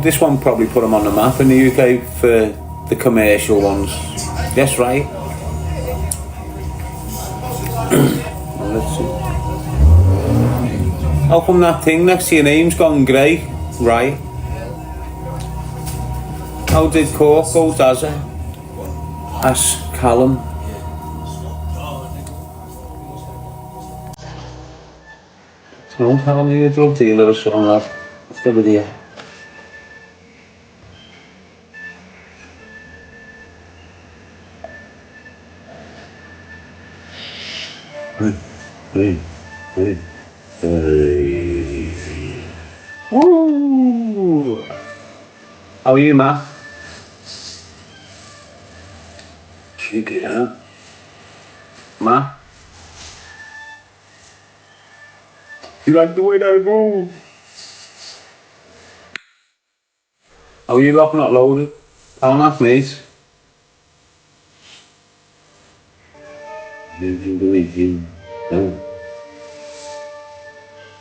this one probably put them on the map in the UK for the commercial ones. Yes, right. Let's see. How come that thing next to your name's gone grey? Right. How did Cork go, does it? Ask Callum. Don't tell me you're a drug dealer or something, lad. What's the idea? Ooh. How are you, Matt? Cheeky, huh? Matt? You like the way that I move? How are you up? Not loaded? How enough, mate?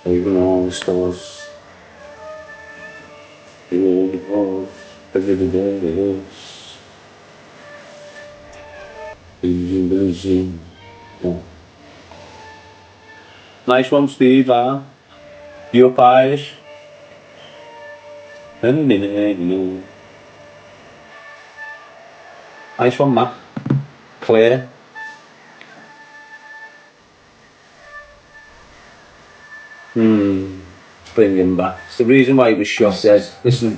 Even all the stores. Every day. Nice one, Steve, huh? You're Irish. Nice one, Matt. Claire. Bring him back. It's the reason why he was shot dead. Listen.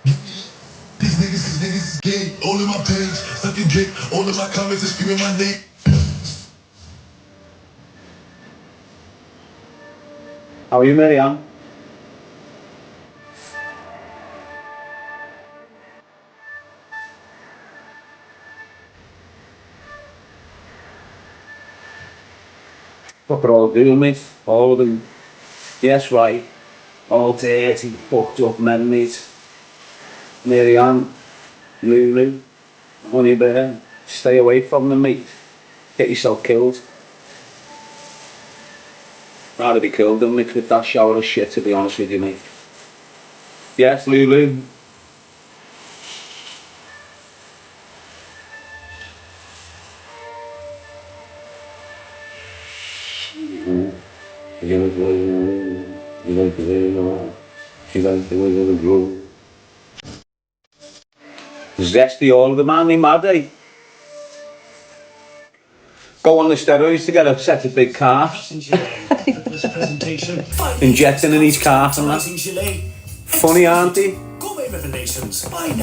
These niggas is gay. All in my page, sucking dick. All of my comments is screaming my name. How are you, Marianne? What they're all doing, mate. All of them. Yes, right. All dirty, fucked up men, mate. Marianne, Lulu, Honey Bear. Stay away from them, mate. Get yourself killed. Rather be killed than mixed with that shower of shit, to be honest with you, mate. Yes, Lulu. Zesty all of the man, they mad, eh? Go on the steroids to get a set of big calves. Injecting in his calf and that. Funny, aren't they?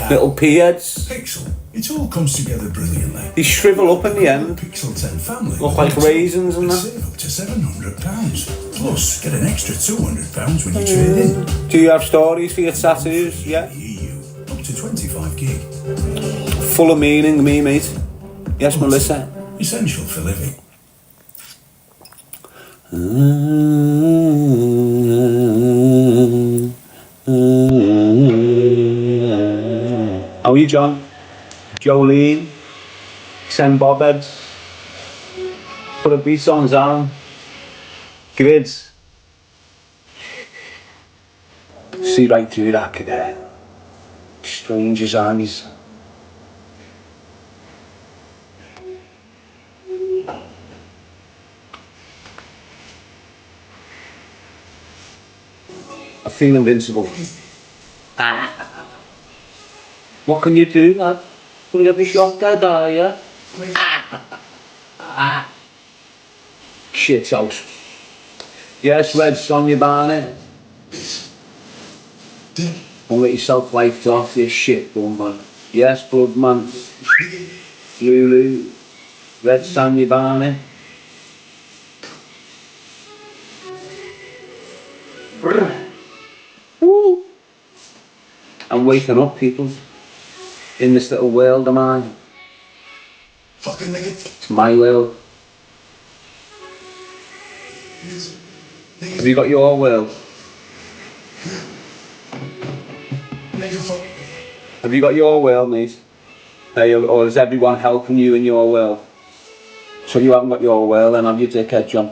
Little pea-heads. Pixel. It all comes together brilliantly. They shrivel up in the end. Pixel 10 family. Look like raisins and that. Save up to £700. Plus, get an extra £200 when you trade in. Do you have stories for your tattoos? Yeah. EU. Up to 25 gig. Full of meaning, me, mate. Yes, Melissa. Essential for living. How are you, John? Jolene? Send bobheads? Put a beat on Zan? Grids? See right through that cadet. Strange as eyes. I feel invincible. What can you do, lad? Can you get me shot dead, are you? Shit house. Yes, Red's on your barnet. Don't let yourself wiped off this shit, bum man. Yes, blood man. Lulu. Red's on your barnet. Woo! I'm waking up, people. In this little world of mine. Fucking nigga. It's my world. Have you got your world? Nigga, fuck. Have you got your world, mate? Or is everyone helping you in your world? So you haven't got your world then, have you, dickhead, John?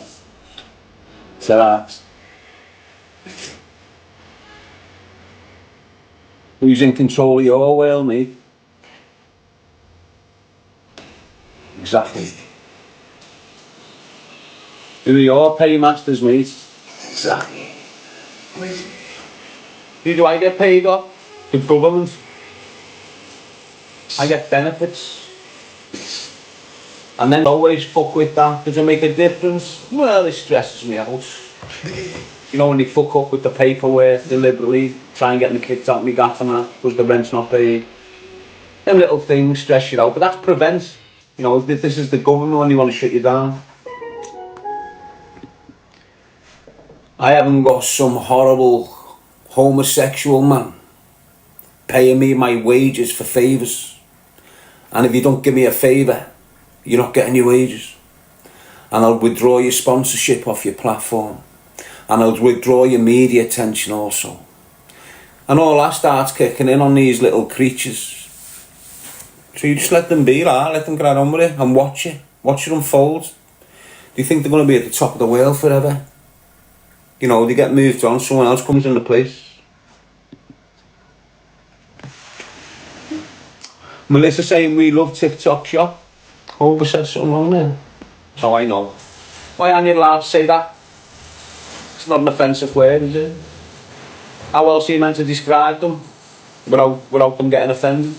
Is that right? Who's in control of your world, mate? Exactly. Who are your paymasters, mate? Exactly. Who do I get paid off? The government. I get benefits. And then always fuck with that. Does it make a difference? Well, it stresses me out. You know, when they fuck up with the paperwork deliberately, try and get the kids out of me gaff and that, because the rent's not paid. Them little things stress you out, but that's prevent. You know, this is the government when they want to shut you down. I haven't got some horrible homosexual man paying me my wages for favours. And if you don't give me a favour, you're not getting your wages. And I'll withdraw your sponsorship off your platform. And I'll withdraw your media attention also. And all that starts kicking in on these little creatures. So you just let them be, right? Let them get on with it and watch it. Watch it unfold. Do you think they're going to be at the top of the world forever? You know, they get moved on, someone else comes into place. Melissa saying we love TikTok shop. Over said something wrong there. So I know. Why aren't you allowed to say that? It's not an offensive word, is it? How else are you meant to describe them without them getting offended?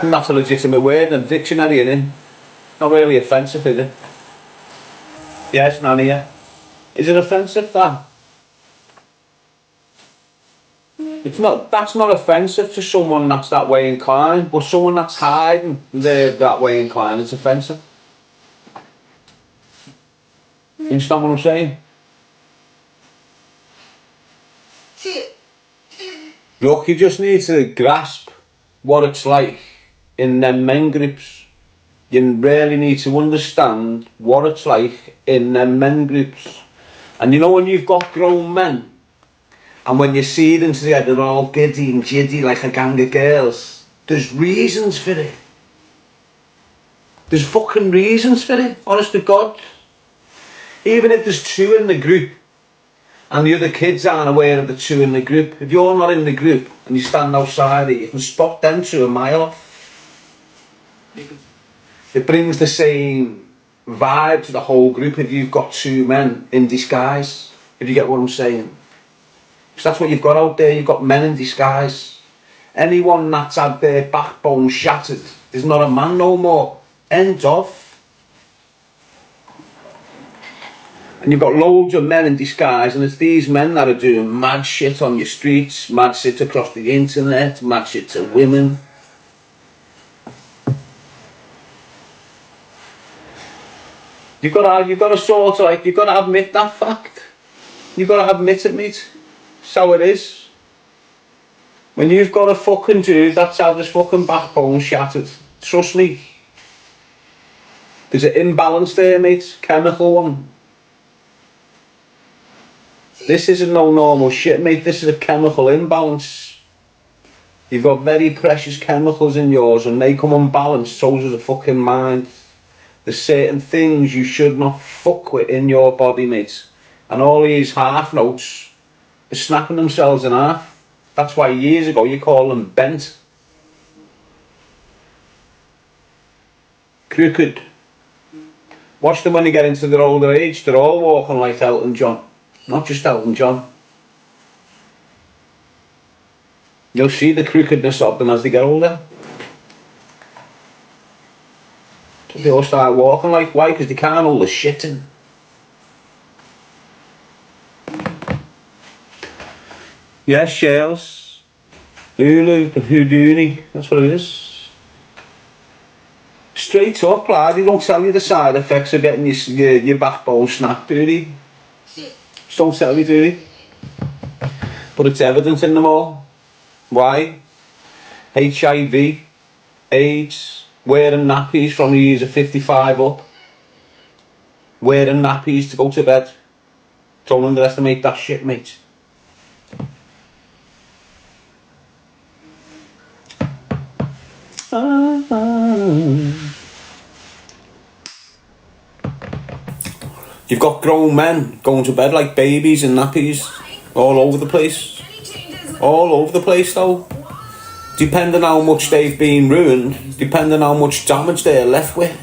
That's a legitimate word in the dictionary, isn't it? Not really offensive, is it? Yes, Nanny. Is it offensive, that? It's not. That's not offensive to someone that's that way inclined, but someone that's hiding they're that way inclined, it's offensive. You understand what I'm saying? Look, you just need to grasp what it's like in them men groups. You really need to understand what it's like in them men groups. And you know when you've got grown men, and when you see them together, they're all giddy and jiddy like a gang of girls. There's reasons for it. There's fucking reasons for it, honest to God. Even if there's two in the group, and the other kids aren't aware of the two in the group, if you're not in the group and you stand outside it, you can spot them two a mile off. It brings the same vibe to the whole group if you've got two men in disguise, if you get what I'm saying. Because that's what you've got out there, you've got men in disguise. Anyone that's had their backbone shattered is not a man no more. End of. And you've got loads of men in disguise, and it's these men that are doing mad shit on your streets, mad shit across the internet, mad shit to women. You've got to sort of like, you've got to admit that fact. You've got to admit it, mate. That's how it is. When you've got a fucking dude that's had his fucking backbone shattered, trust me, there's an imbalance there, mate. Chemical one. This isn't no normal shit, mate. This is a chemical imbalance. You've got very precious chemicals in yours, and they come unbalanced, so does the fucking mind. There's certain things you should not fuck with in your body, mate. And all these half notes are snapping themselves in half. That's why years ago you call them bent. Crooked. Watch them when they get into their older age, they're all walking like Elton John. Not just Elton John. You'll see the crookedness of them as they get older. They all start walking like, why? Because they can't hold the shit in. Yes, shells. Hulu, the Houdini, that's what it is. Straight up, lad, they don't tell you the side effects of getting your backbone snapped, do they? Just don't tell you, do they? But it's evident in them all. Why? HIV, AIDS, wearing nappies from the age of 55 up. Wearing nappies to go to bed. Don't underestimate that shit, mate. You've got grown men going to bed like babies in nappies all over the place. All over the place though. Depending how much they've been ruined, depending how much damage they're left with.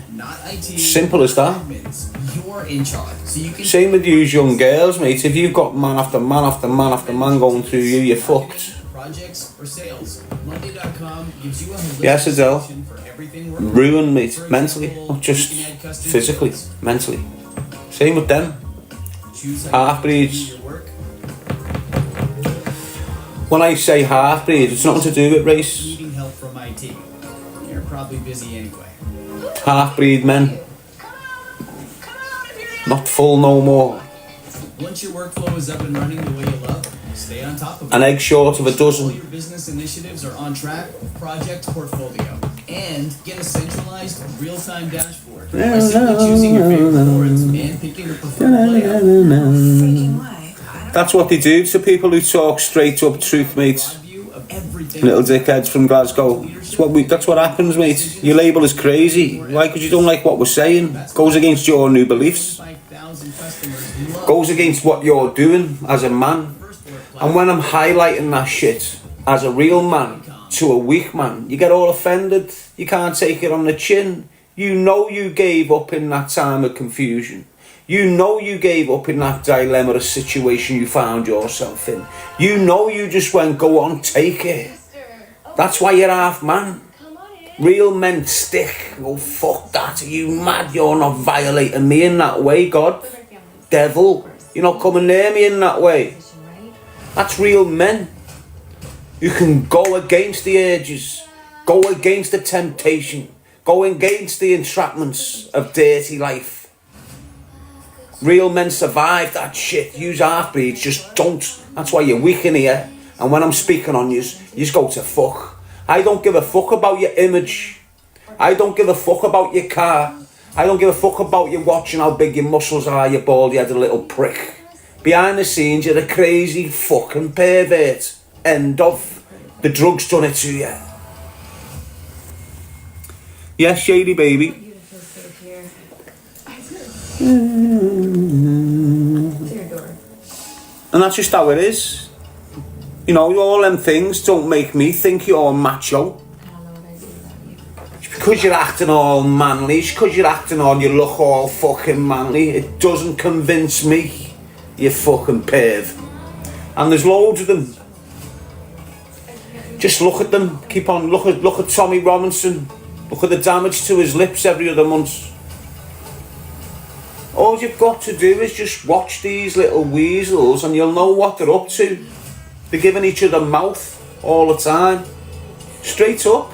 Simple as that. Same with you young girls, mate. If you've got man after man after man after man going through you, you're fucked. Yes, Adele. Ruined, mate. Mentally, not just physically, mentally. Same with them. Half-breeds. When I say half-breed, it's nothing to do with race. Needing help from IT. You're probably busy anyway. Half-breed men. Not full no more. Once your workflow is up and running the way you love, stay on top of it. An egg short of a dozen. All your business initiatives are on track with Project Portfolio. And get a centralized, real-time dashboard by simply choosing your favorite boards and picking the preferred layout. That's what they do to people who talk straight up truth, mate. Little dickheads from Glasgow. That's what happens, mate. You label us crazy. Why? Because you don't like what we're saying. Goes against your new beliefs. Goes against what you're doing as a man. And when I'm highlighting that shit as a real man to a weak man, you get all offended. You can't take it on the chin. You know you gave up in that time of confusion. You know you gave up in that dilemma situation you found yourself in. You know you just went, go on, take it. That's why you're half man. Real men stick. Oh, fuck that. Are you mad? You're not violating me in that way, God. Devil. You're not coming near me in that way. That's real men. You can go against the urges. Go against the temptation. Go against the entrapments of dirty life. Real men survive that shit. Use half-breeds just don't. That's why you're weak in here. And when I'm speaking on you just go to fuck. I don't give a fuck about your image. I don't give a fuck about your car. I don't give a fuck about you watching how big your muscles are, you baldy-headed little prick. Behind the scenes, you're a crazy fucking pervert. End of. The drugs done it to you. Yes, Shady baby. And that's just how it is. You know, all them things don't make me think you're macho. It's because you're acting all manly, it's because you're acting all, you look all fucking manly. It doesn't convince me, you fucking perv. And there's loads of them. Just look at them, keep on, look at Tommy Robinson. Look at the damage to his lips every other month. All you've got to do is just watch these little weasels and you'll know what they're up to. They're giving each other mouth all the time. Straight up.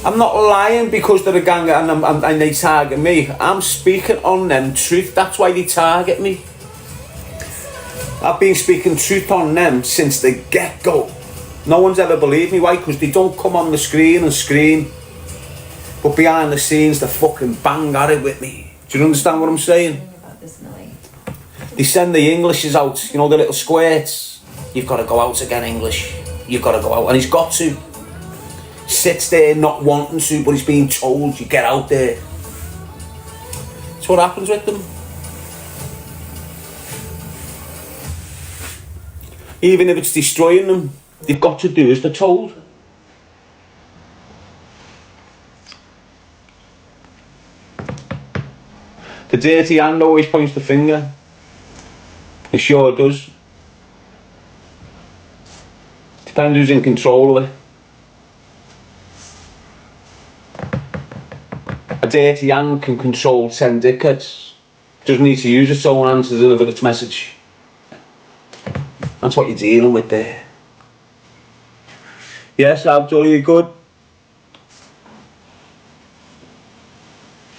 I'm not lying because they're a gang and they target me. I'm speaking on them truth. That's why they target me. I've been speaking truth on them since the get-go. No one's ever believed me. Why? Because they don't come on the screen and scream. But behind the scenes, they fucking bang at it with me. Do you understand what I'm saying? They send the Englishes out, you know, the little squirts. You've got to go out again, English. You've got to go out. And he's got to. Sits there not wanting to, but he's being told, you get out there. That's what happens with them. Even if it's destroying them, they've got to do as they're told. The dirty hand always points the finger. It sure does. Depends who's in control of it. A dirty hand can control 10 dickheads. Doesn't need to use its own hand to deliver its message. That's what you're dealing with there. Yes, Abdul, you good?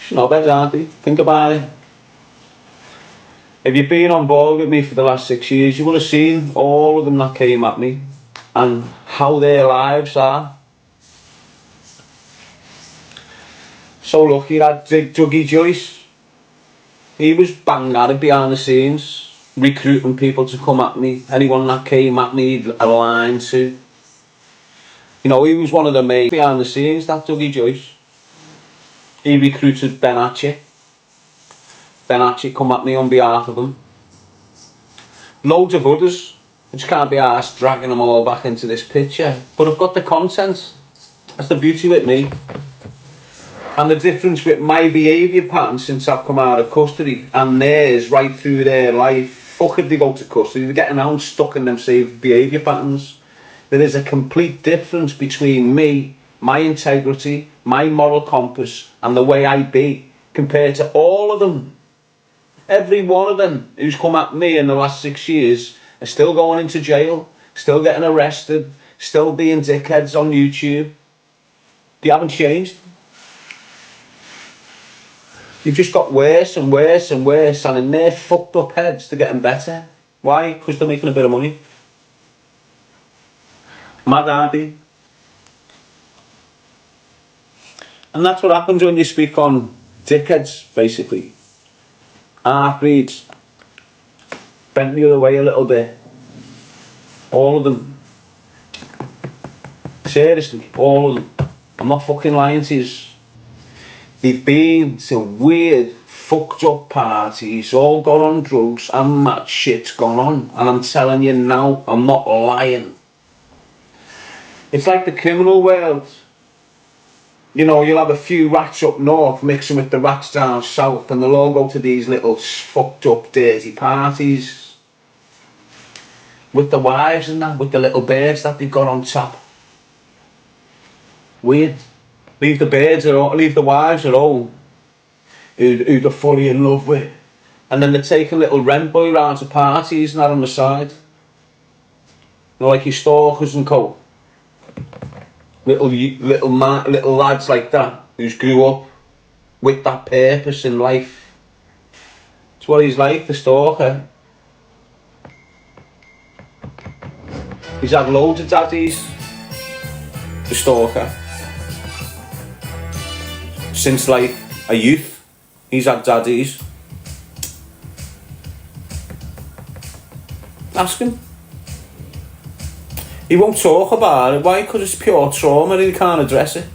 Snobheads, aren't they? Think about it. If you've been on board with me for the last 6 years, you would have seen all of them that came at me and how their lives are. So look, you had Dougie Joyce. He was bang at it behind the scenes, recruiting people to come at me. Anyone that came at me, a line to. You know, he was one of the main behind the scenes, that Dougie Joyce. He recruited Ben Hatchett. Ben Hatchett come at me on behalf of him. loads of others. I just can't be arsed dragging them all back into this picture. But I've got the content. That's the beauty with me. And the difference with my behaviour pattern since I've come out of custody and theirs right through their life. Fuck if they go to custody, they're getting out stuck in them same behaviour patterns. There is a complete difference between me, my integrity, my moral compass and the way I be compared to all of them. Every one of them who's come at me in the last 6 years are still going into jail, still getting arrested, still being dickheads on YouTube. They haven't changed. You've just got worse and worse and worse, and in their fucked up heads they're getting better. Why? Because they're making a bit of money. Mad, aren't they? And that's what happens when you speak on dickheads, basically. Half-breeds. Bent the other way a little bit. All of them. Seriously, all of them. I'm not fucking lying to you. They've been to weird, fucked up parties, all got on drugs, and mad shit's gone on. And I'm telling you now, I'm not lying. It's like the criminal world. You know, you'll have a few rats up north mixing with the rats down south, and they'll all go to these little fucked up, dirty parties. With the wives and that, with the little birds that they've got on top. Weird. Leave the wives at home, who they're fully in love with, and then they're taking little rent boy round to parties and that on the side. You know, like your stalkers and co. Little lads like that who's grew up with that purpose in life. It's what he's like, the stalker. He's had loads of daddies, the stalker. Since like a youth, he's had daddies. Ask him. He won't talk about it. Why? Because it's pure trauma and he can't address it.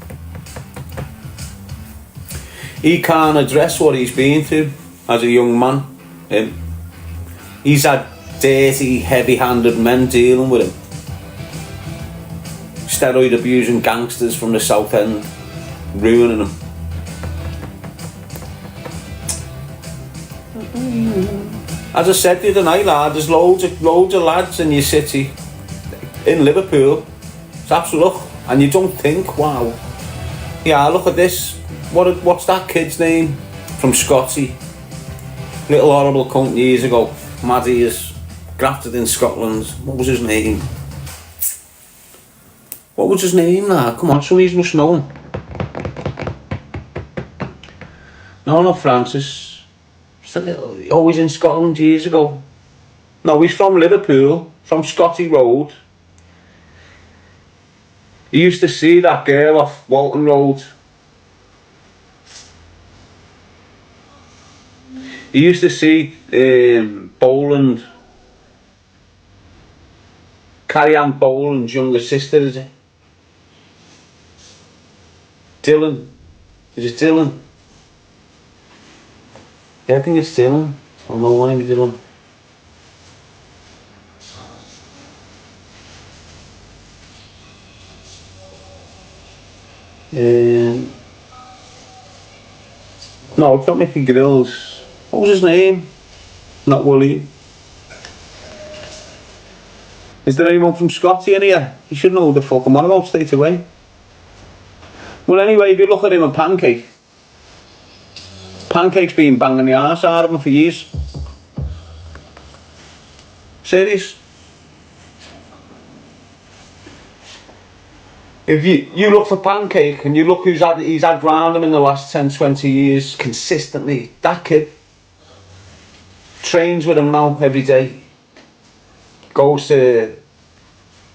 He can't address what he's been through as a young man. He's had dirty, heavy-handed men dealing with him. Steroid abusing gangsters from the South End, ruining him. As I said the other night, lad, there's loads of lads in your city, in Liverpool. It's absolute, and you don't think, wow. Yeah, look at this. What's that kid's name from Scotty? Little horrible cunt years ago. Mad ears, grafted in Scotland. What was his name? What was his name, lad? Come on, somebody must know him. No, not Francis. Always in Scotland years ago. No, he's from Liverpool, from Scotty Road. He used to see that girl off Walton Road. He used to see Boland. Carrie Ann Boland's younger sister, is it? Dylan. Is it Dylan? Yeah, I think it's Dylan. I don't know why it's Dylan. No, it's not Mickey Grills. What was his name? Not Wooly. Is there anyone from Scotty in here? You should know who the fuck I'm on about straight away. Well, anyway, if you look at him and Pancake, Pancake's been banging the arse out of him for years. Serious. If you look for Pancake and you look he's had round him in the last 10-20 years consistently, that kid trains with him now every day, goes to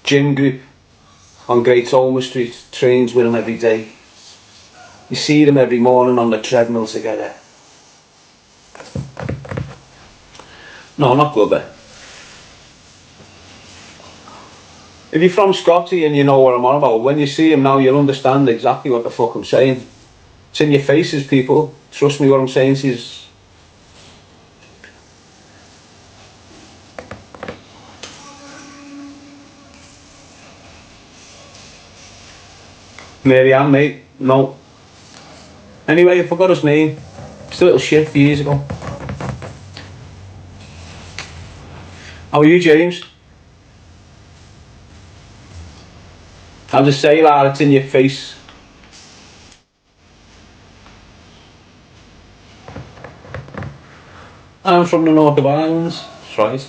gym group on Great Ormond Street, trains with him every day. You see them every morning on the treadmill together. No, not good. If you're from Scotty and you know what I'm on about, when you see him now, you'll understand exactly what the fuck I'm saying. It's in your faces, people. Trust me what I'm saying to you. Mary Ann, mate. No. Anyway, I forgot his name. Just a little shit a few years ago. How are you, James? I'll just say, lad, it's in your face. I'm from the north of Ireland. That's right.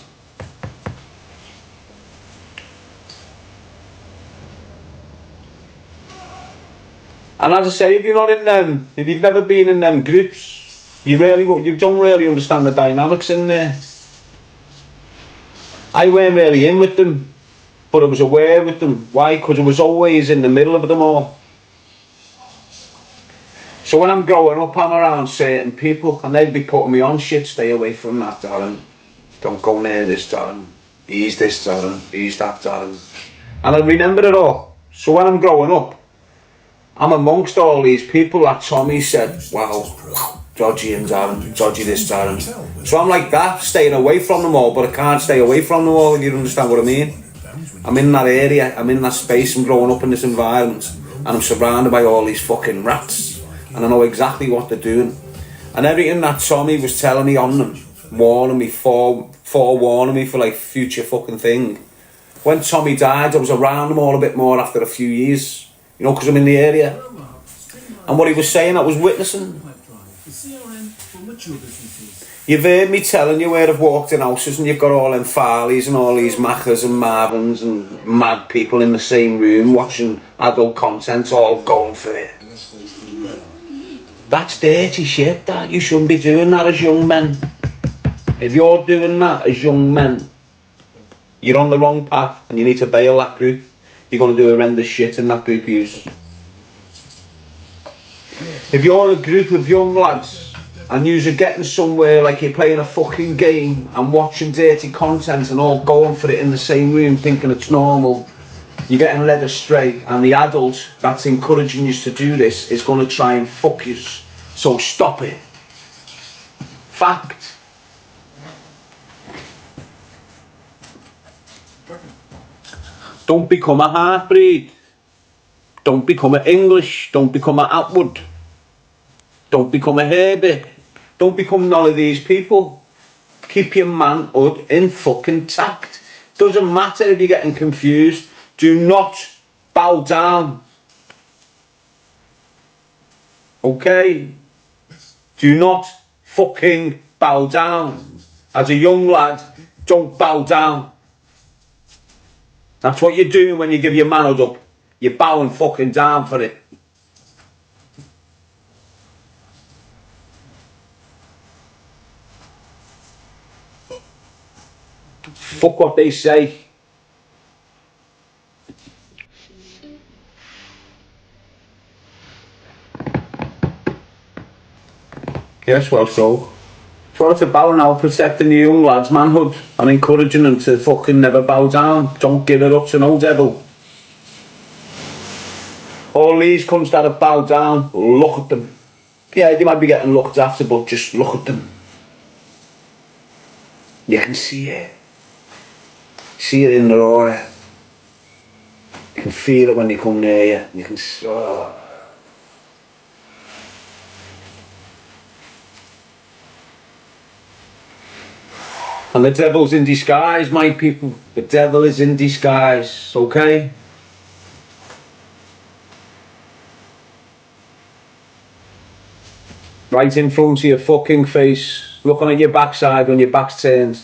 And as I say, if you're not in them, if you've never been in them groups, you don't really understand the dynamics in there. I weren't really in with them, but I was aware with them. Why? Because I was always in the middle of them all. So when I'm growing up, I'm around certain people, and they'd be putting me on shit. Stay away from that, Darren. Don't go near this, Darren. He's this, Darren. He's that, Darren. And I remember it all. So when I'm growing up, I'm amongst all these people that Tommy said, wow, dodgy and Darren, dodgy this, Darren. So I'm like that, staying away from them all, but I can't stay away from them all, if you understand what I mean. I'm in that area, I'm in that space, I'm growing up in this environment, and I'm surrounded by all these fucking rats, and I know exactly what they're doing. And everything that Tommy was telling me on them, warning me, forewarning me for like future fucking thing. When Tommy died, I was around them all a bit more after a few years. You know, because I'm in the area. And what he was saying, I was witnessing. You've heard me telling you where I've walked in houses and you've got all them Farleys and all these Maccas and Marvins and mad people in the same room watching adult content, all going for it. That's dirty shit, that. You shouldn't be doing that as young men. If you're doing that as young men, you're on the wrong path and you need to bail that group. You're going to do horrendous shit in that group of yous. If you're in a group of young lads and yous are getting somewhere like you're playing a fucking game and watching dirty content and all going for it in the same room thinking it's normal, you're getting led astray, and the adult that's encouraging you to do this is going to try and fuck you. So stop it. Fact. Don't become a half-breed. Don't become an English. Don't become an Atwood. Don't become a Herbert. Don't become none of these people. Keep your manhood in fucking tact. Doesn't matter if you're getting confused. Do not bow down. Okay? Do not fucking bow down. As a young lad, don't bow down. That's what you're doing when you give your manhood up. You're bowing fucking down for it. Fuck what they say. Yes, well so. That's what it's about now, protecting the young lads' manhood and encouraging them to fucking never bow down. Don't give it up to no devil. All these cunts that have bowed down, look at them. Yeah, they might be getting looked after, but just look at them. You can see it. See it in their aura. You can feel it when they come near you. You can... Oh. And the devil's in disguise, my people. The devil is in disguise, okay? Right in front of your fucking face, looking at your backside when your back's turned.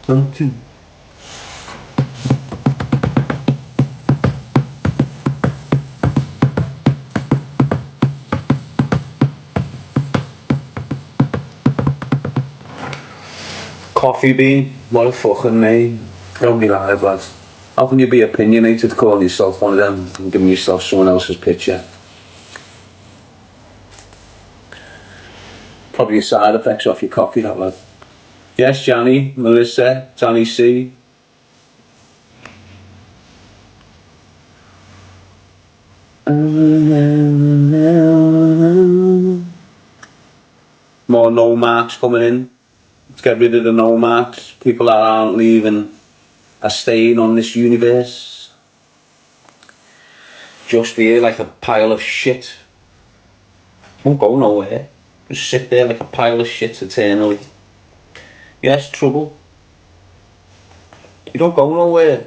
Something. Coffee Bean, what a fucking name. Don't be live, lads. How can you be opinionated calling yourself one of them and giving yourself someone else's picture? Probably your side effects off your coffee, that lad. Yes, Johnny, Melissa, Johnny C. More no marks coming in. Let's get rid of the nomads. People that aren't leaving are staying on this universe. Just here like a pile of shit. Won't go nowhere. Just sit there like a pile of shit eternally. Yes, trouble. You don't go nowhere.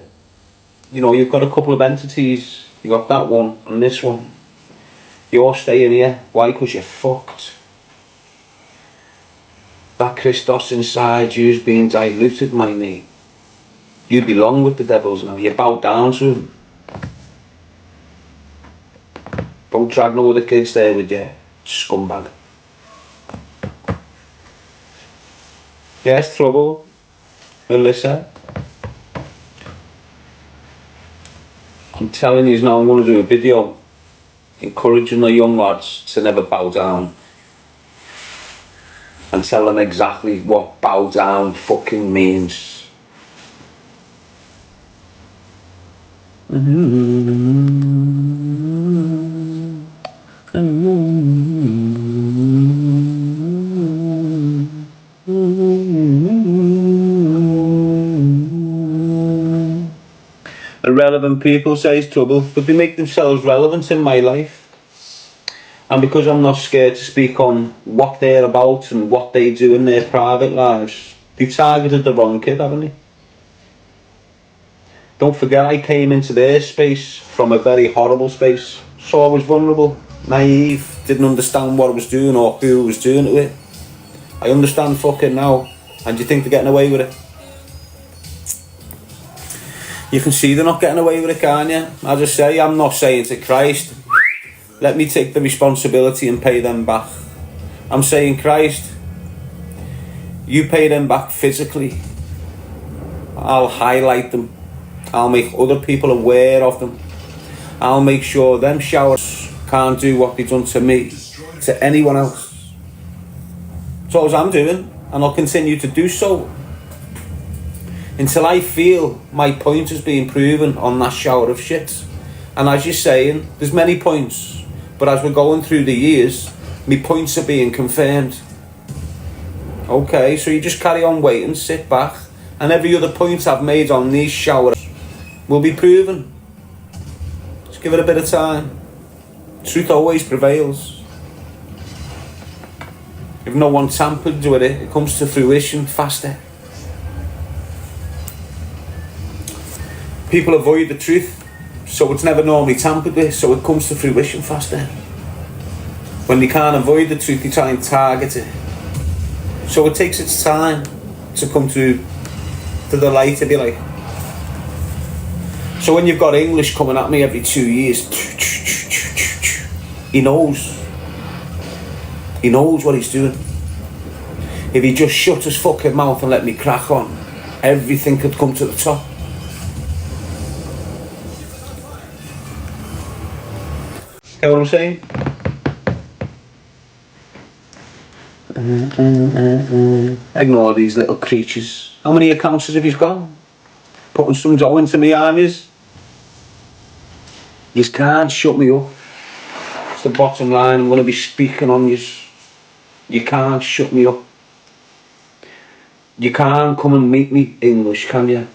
You know, you've got a couple of entities. You got that one and this one. You're staying here. Why? Because you're fucked. That Christos inside you's being diluted, my mate. You belong with the devils now. You bow down to him. Don't drag no other kids there with you, scumbag. Yes, trouble. Melissa. I'm telling you now, I'm going to do a video encouraging the young lads to never bow down. And tell them exactly what bow down fucking means. A relevant people, says Trouble, but they make themselves relevant in my life. And because I'm not scared to speak on what they're about and what they do in their private lives, they've targeted the wrong kid, haven't they? Don't forget, I came into their space from a very horrible space. So I was vulnerable, naive, didn't understand what I was doing or who I was doing it with. I understand fucking now. And you think they're getting away with it? You can see they're not getting away with it, can't you? As I say, I'm not saying to Christ, let me take the responsibility and pay them back. I'm saying, Christ, you pay them back physically. I'll highlight them. I'll make other people aware of them. I'll make sure them showers can't do what they've done to me, to anyone else. That's what I'm doing, and I'll continue to do so until I feel my point is being proven on that shower of shit. And as you're saying, there's many points. But as we're going through the years, my points are being confirmed. Okay, so you just carry on waiting, sit back, and every other point I've made on these showers will be proven. Just give it a bit of time. Truth always prevails. If no one tampered with it, it comes to fruition faster. People avoid the truth, so it's never normally tampered with, so it comes to fruition faster. When they can't avoid the truth, they try and target it. So it takes its time to come to the light, if you like. So when you've got English coming at me every 2 years, he knows. He knows what he's doing. If he just shut his fucking mouth and let me crack on, everything could come to the top. Get what I'm saying? Ignore these little creatures. How many accounts have you got? Putting some dough into me armies. You can't shut me up. It's the bottom line. I'm going to be speaking on you. You can't shut me up. You can't come and meet me English, can you?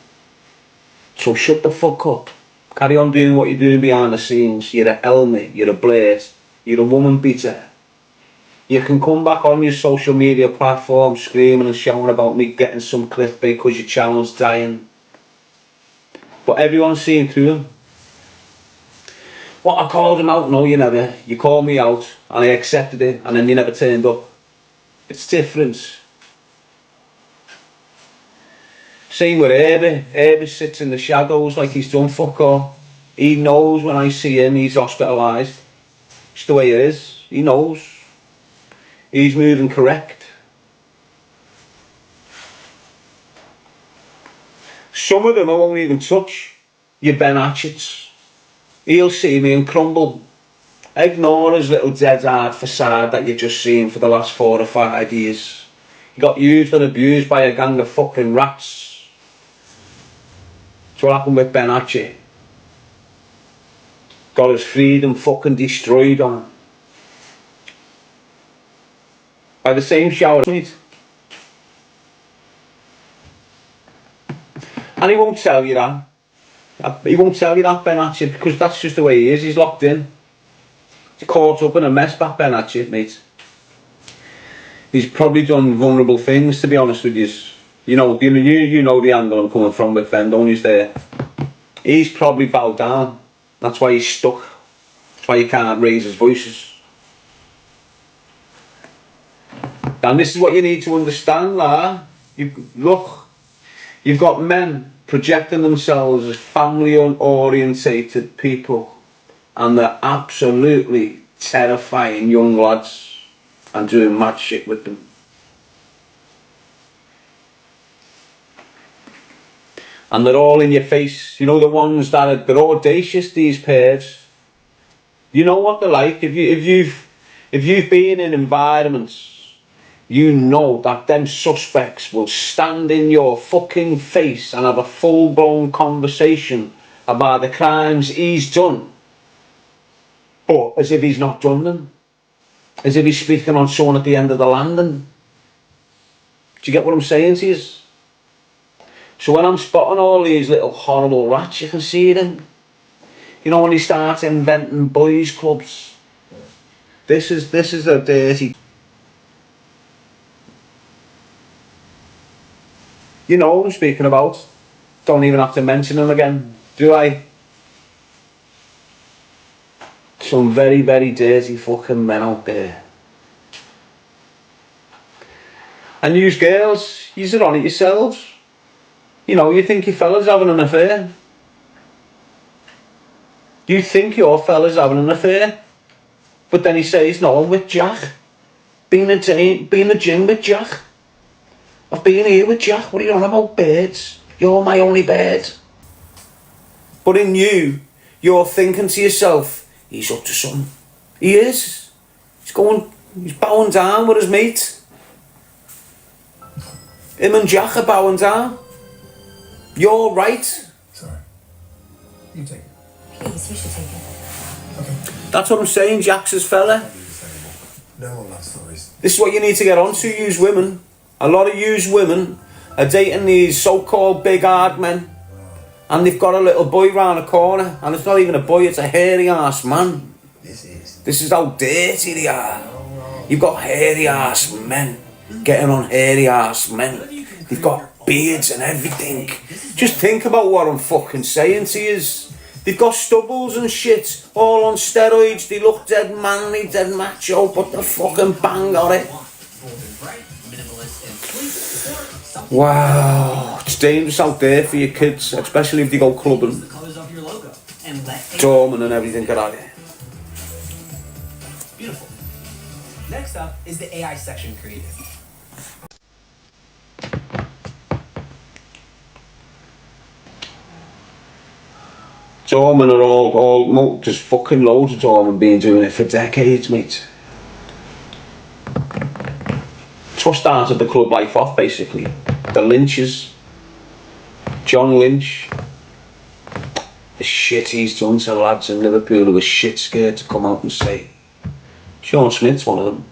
So shut the fuck up. Carry on doing what you're doing behind the scenes. You're a helmet, you're a blade, you're a woman beater. You can come back on your social media platform screaming and shouting about me getting some clickbait because your channel's dying. But everyone's seeing through them. What, I called him out? No, you never. You called me out and I accepted it and then you never turned up. It's different. Same with Herbie. Herbie sits in the shadows like he's done fuck all. He knows when I see him he's hospitalised. It's the way it is. He knows. He's moving correct. Some of them I won't even touch. Your Ben Hatchets. He'll see me and crumble. Ignore his little dead hard facade that you've just seen for the last 4 or 5 years. He got used and abused by a gang of fucking rats. That's what happened with Ben Hatchet. Got his freedom fucking destroyed on him. By the same shower, mate. And he won't tell you that. He won't tell you that, Ben Hatchett, because that's just the way he is. He's locked in. He's caught up in a mess back, Ben Hatchett, mate. He's probably done vulnerable things, to be honest with you. You know the angle I'm coming from with Ben, don't you, there? He's probably bowed down. That's why he's stuck. That's why he can't raise his voices. And this is what you need to understand, lad. You've got men projecting themselves as family-orientated people, and they're absolutely terrifying young lads and doing mad shit with them. And they're all in your face. You know, the ones they're audacious, these pairs. You know what they're like. If you've been in environments, you know that them suspects will stand in your fucking face and have a full-blown conversation about the crimes he's done, but as if he's not done them, as if he's speaking on someone at the end of the landing. Do you get what I'm saying to you? So when I'm spotting all these little horrible rats, you can see them. You know, when he starts inventing boys clubs, this is a dirty. You know what I'm speaking about. Don't even have to mention him again, do I? Some very, very dirty fucking men out there. And you girls, you're on it yourselves. You know, you think your fella's having an affair. You think your fella's having an affair. But then he says, no, I'm with Jack. Been a gym with Jack. I've been here with Jack. What are you on about, birds? You're my only bird. But in you, you're thinking to yourself, he's up to something. He is. He's bowing down with his mate. Him and Jack are bowing down. You're right. Sorry. You take it. Please, you should take it. Okay. That's what I'm saying, Jack's his fella. No more love stories. This is what you need to get on to, use women. A lot of used women are dating these so-called big hard men, and they've got a little boy round the corner, and it's not even a boy, it's a hairy ass man. This is how dirty they are. You've got hairy ass men getting on hairy ass men. They've got beards and everything. Just think about what I'm fucking saying to yous. They've got stubbles and shit, all on steroids. They look dead manly, dead macho, but they're fucking bang on it. Wow, it's dangerous out there for your kids, especially if they go clubbing, dorming and everything get out there. Beautiful. Next up is the AI section created. Dorman are all just fucking loads of Dorman been doing it for decades, mate. It's what started the club life off, basically. The Lynchs, John Lynch, the shit he's done to lads in Liverpool who were shit scared to come out and say. Sean Smith's one of them.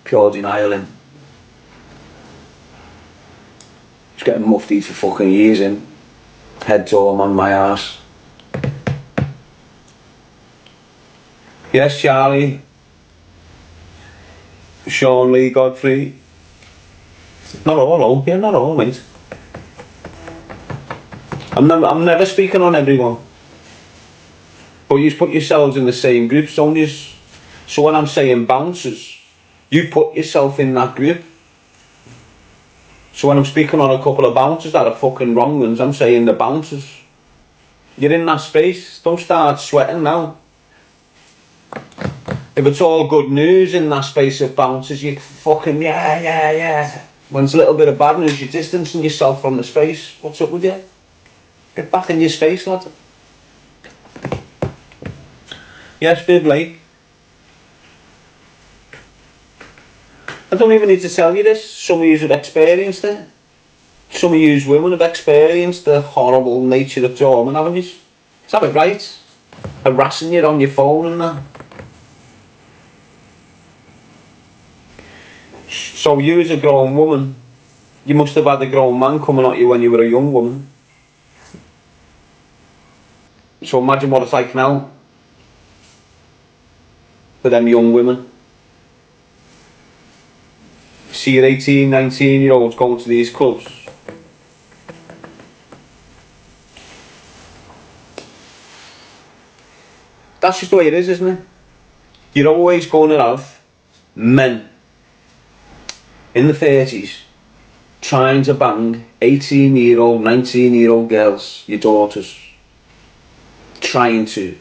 Pure denial. He's getting muftied for fucking years in. Head to him on my arse. Yes, Charlie. Sean Lee Godfrey. Not all, yeah, not all, mate. I'm never speaking on everyone. But you put yourselves in the same groups, don't you? So when I'm saying bouncers, you put yourself in that group. So when I'm speaking on a couple of bouncers that are fucking wrong ones, I'm saying the bouncers. You're in that space, don't start sweating now. If it's all good news in that space of bouncers, you fucking yeah. When it's a little bit of bad news, you're distancing yourself from the space. What's up with you? Get back in your space, lad. Yes, Viv Lake. I don't even need to tell you this. Some of you have experienced it. Some of you women have experienced the horrible nature of dormant, haven't you? Is that it, right? Harassing you on your phone and that. So you as a grown woman, You must have had a grown man coming at you when you were a young woman. So imagine what it's like now for them young women. See your 18, 19-year-olds going to these clubs. That's just the way it is, isn't it? You're always going to have men in the 30s trying to bang 18-year-old, 19-year-old girls, your daughters. Trying to.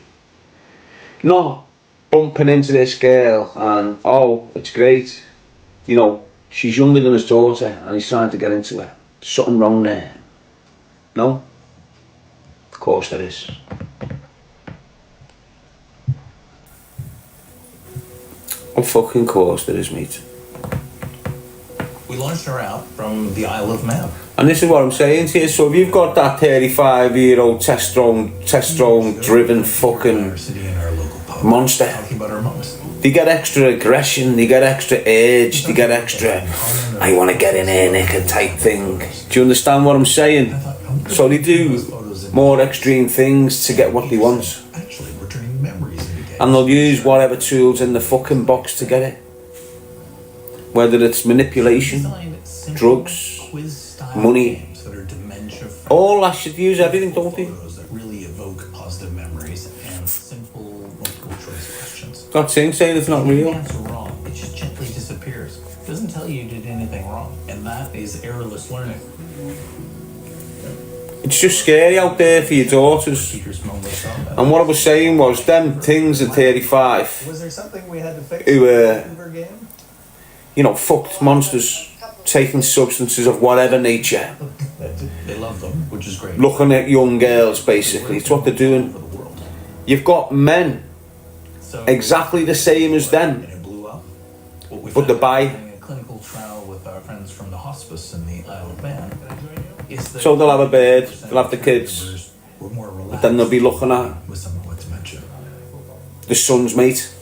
Not bumping into this girl and, oh, it's great. You know, she's younger than his daughter and he's trying to get into her. Something wrong there. No? Of course there is. Of fucking course there is, mate. We launched her out from the Isle of Man. And this is what I'm saying to you. So if you've got that 35-year-old testosterone driven fucking monster, they get extra aggression, they get extra urge, they get extra I want to get in here, Nick, type thing. Do you understand what I'm saying? So they do more extreme things to get what they want. And they'll use whatever tools in the fucking box to get it. Whether it's manipulation, drugs, money, all that shit, use everything, don't they? Really evoke positive memories and simple multiple choice questions. Not saying it's not real. Answer wrong, it just gently disappears. It doesn't tell you did anything wrong, and that is errorless learning. It's just scary out there for your daughters. And what I was saying was, them things at 35 Was there something we had to fix who in the fucked monsters, taking substances of whatever nature, They love them, which is great. looking at young girls, basically. It's what they're doing. You've got men exactly the same as them, And it blew up. but they're bi. A clinical trial with our friends from the hospice in the Isle of Man. So they'll have a bird, they'll have the kids, but then they'll be looking at with someone with dementia. the son's mate.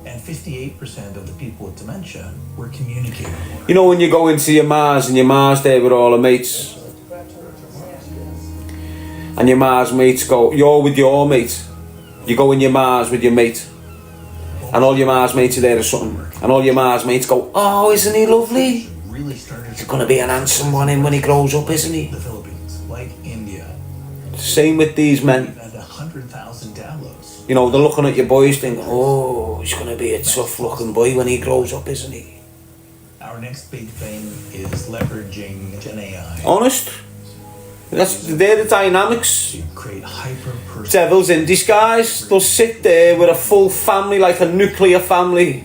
And 58% of the people with dementia were communicating more. You know when you go into your Mars and your Mars there with all the mates, and your Mars mates go, you're with your mate, you go in your Mars with your mate, and all your Mars mates are there or something, and all your Mars mates go, oh, isn't he lovely? Really started He's gonna be an handsome one when he grows up, isn't he? the Philippines, like India, Same with these men. had 100,000 downloads. You know, they're looking at your boys thinking, oh, he's gonna be a tough looking boy when he grows up, isn't he? Our next big thing is leveraging Gen AI Honest? They're the dynamics. to create hyper-personal. Devils in disguise. They'll sit there with a full family, like a nuclear family.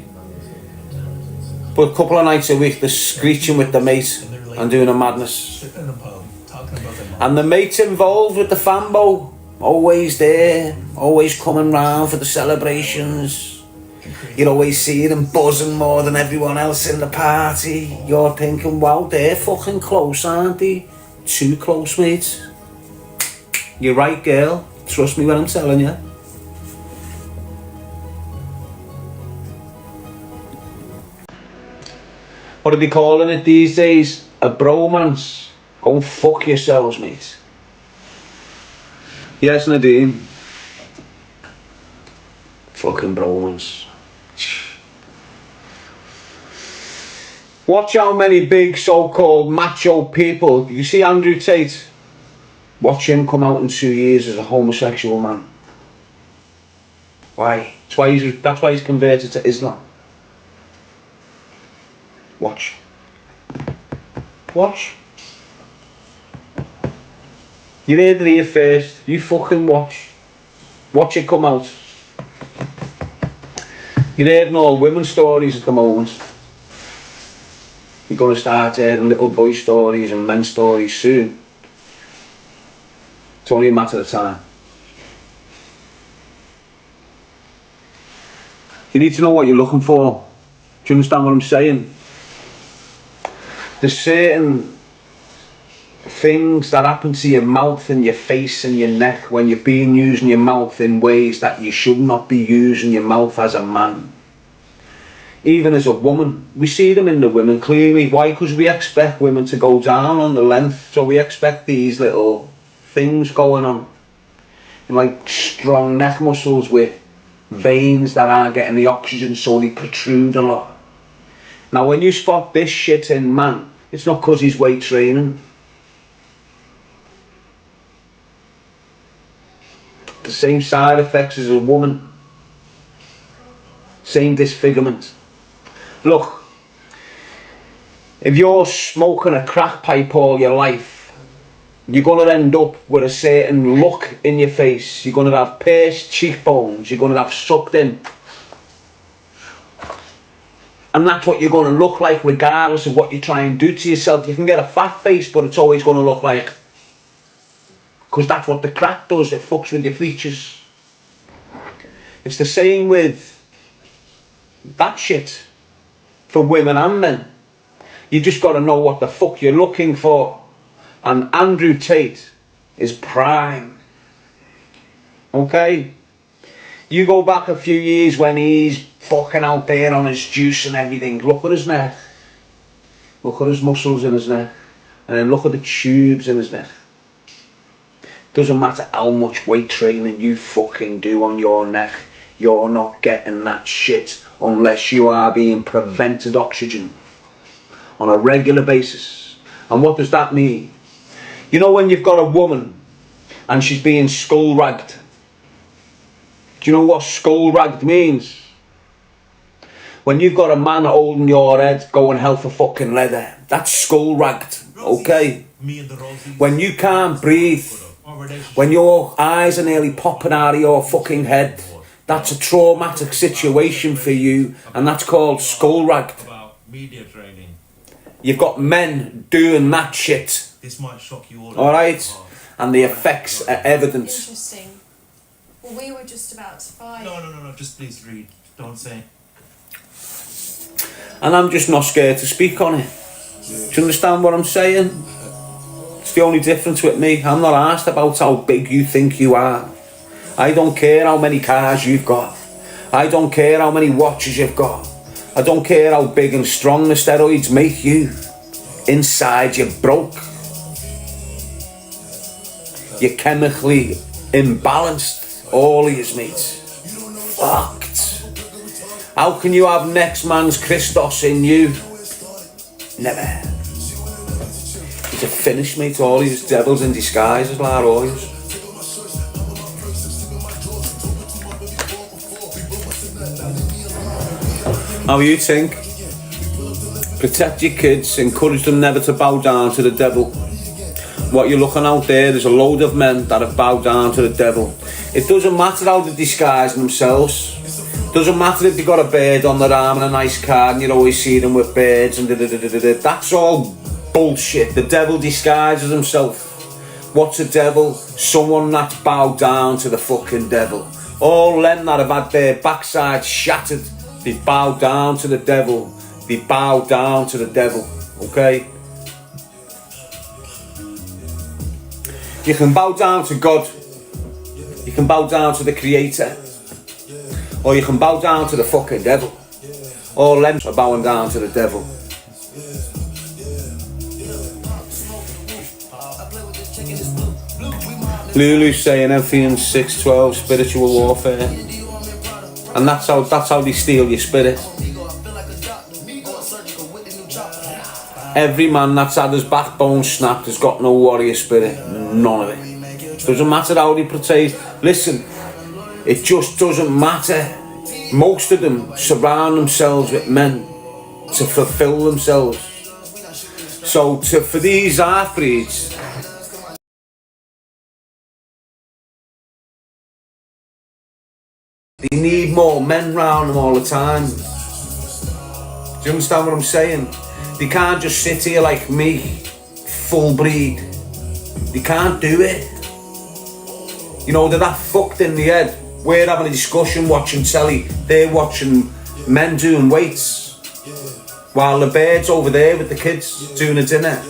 But a couple of nights a week they're screeching with the mate and doing a madness. Sitting in a pub, talking about their mom. And the mate's involved with the fambo. Always there, always coming round for the celebrations. You always see them buzzing more than everyone else in the party. You're thinking, wow, they're fucking close, aren't they? Too close, mate. You're right, girl. Trust me when I'm telling you. What are they calling it these days? A bromance. Go and fuck yourselves, mate. Yes, Nadine. Fucking bromance. Watch how many big so-called macho people. You see Andrew Tate? Watch him come out in 2 years as a homosexual man. Why? That's why he's converted to Islam. Watch. Watch. You heard it here first. You fucking watch. Watch it come out. You're hearing all women's stories at the moment. You're going to start hearing little boy stories and men's stories soon. It's only a matter of time. You need to know what you're looking for. Do you understand what I'm saying? There's certain things that happen to your mouth and your face and your neck when you're being using your mouth in ways that you should not be using your mouth as a man. even as a woman, we see them in the women clearly. Why? Because we expect women to go down on the length, so we expect these little things going on, like strong neck muscles with veins that aren't getting the oxygen, so they protrude a lot. Now when you spot this shit in man, it's not because he's weight training. The same side effects as a woman, same disfigurement. Look, if you're smoking a crack pipe all your life, you're going to end up with a certain look in your face. You're going to have pierced cheekbones, you're going to have sucked in. And that's what you're going to look like regardless of what you try and do to yourself. You can get a fat face, but it's always going to look like, because that's what the crack does, it fucks with your features. It's the same with that shit for women and men. You just got to know what the fuck you're looking for. And Andrew Tate is prime. Okay? You go back a few years when he's fucking out there on his juice and everything. Look at his neck. Look at his muscles in his neck. And then look at the tubes in his neck. Doesn't matter how much weight training you fucking do on your neck, you're not getting that shit unless you are being prevented oxygen on a regular basis. And what does that mean? You know when you've got a woman and she's being skull ragged? Do you know what skull ragged means? When you've got a man holding your head going hell for fucking leather, that's skull ragged, okay? When you can't breathe, when your eyes are nearly popping out of your fucking head, that's a traumatic situation for you, and that's called skull ragged. You've got men doing that shit. This might shock you all. Alright? And the effects are evident. Interesting. Well, we were just about to fight. No, just please read. Don't say. And I'm just not scared to speak on it. Do you understand what I'm saying? It's the only difference with me. I'm not asked about how big you think you are. I don't care how many cars you've got. I don't care how many watches you've got. I don't care how big and strong the steroids make you. Inside you're broke. You're chemically imbalanced. All of you, mates. Fucked. How can you have next man's Christos in you? Never. He's a finish, mate. All these devils in disguise, as like always. How you think? Protect your kids, encourage them never to bow down to the devil. What you're looking out there's a load of men that have bowed down to the devil. It doesn't matter how they disguise themselves. Doesn't matter if they got a bird on their arm and a nice car and you always see them with birds and that's all bullshit. The devil disguises himself. What's a devil? Someone that's bowed down to the fucking devil. All them that have had their backside shattered, they bow down to the devil. They bow down to the devil. Okay? You can bow down to God. You can bow down to the Creator. Or you can bow down to the fucking devil. All them are bowing down to the devil. Lulu's saying Ephesians 6:12, spiritual warfare. And that's how they steal your spirit. Every man that's had his backbone snapped has got no warrior spirit. None of it. Doesn't matter how they portray. Listen, it just doesn't matter. Most of them surround themselves with men to fulfill themselves. So for these half-breeds, they need more men round them all the time. Do you understand what I'm saying? They can't just sit here like me, full breed. They can't do it. You know, they're that fucked in the head. We're having a discussion watching telly. They're watching men doing weights. While the bird's over there with the kids doing a dinner.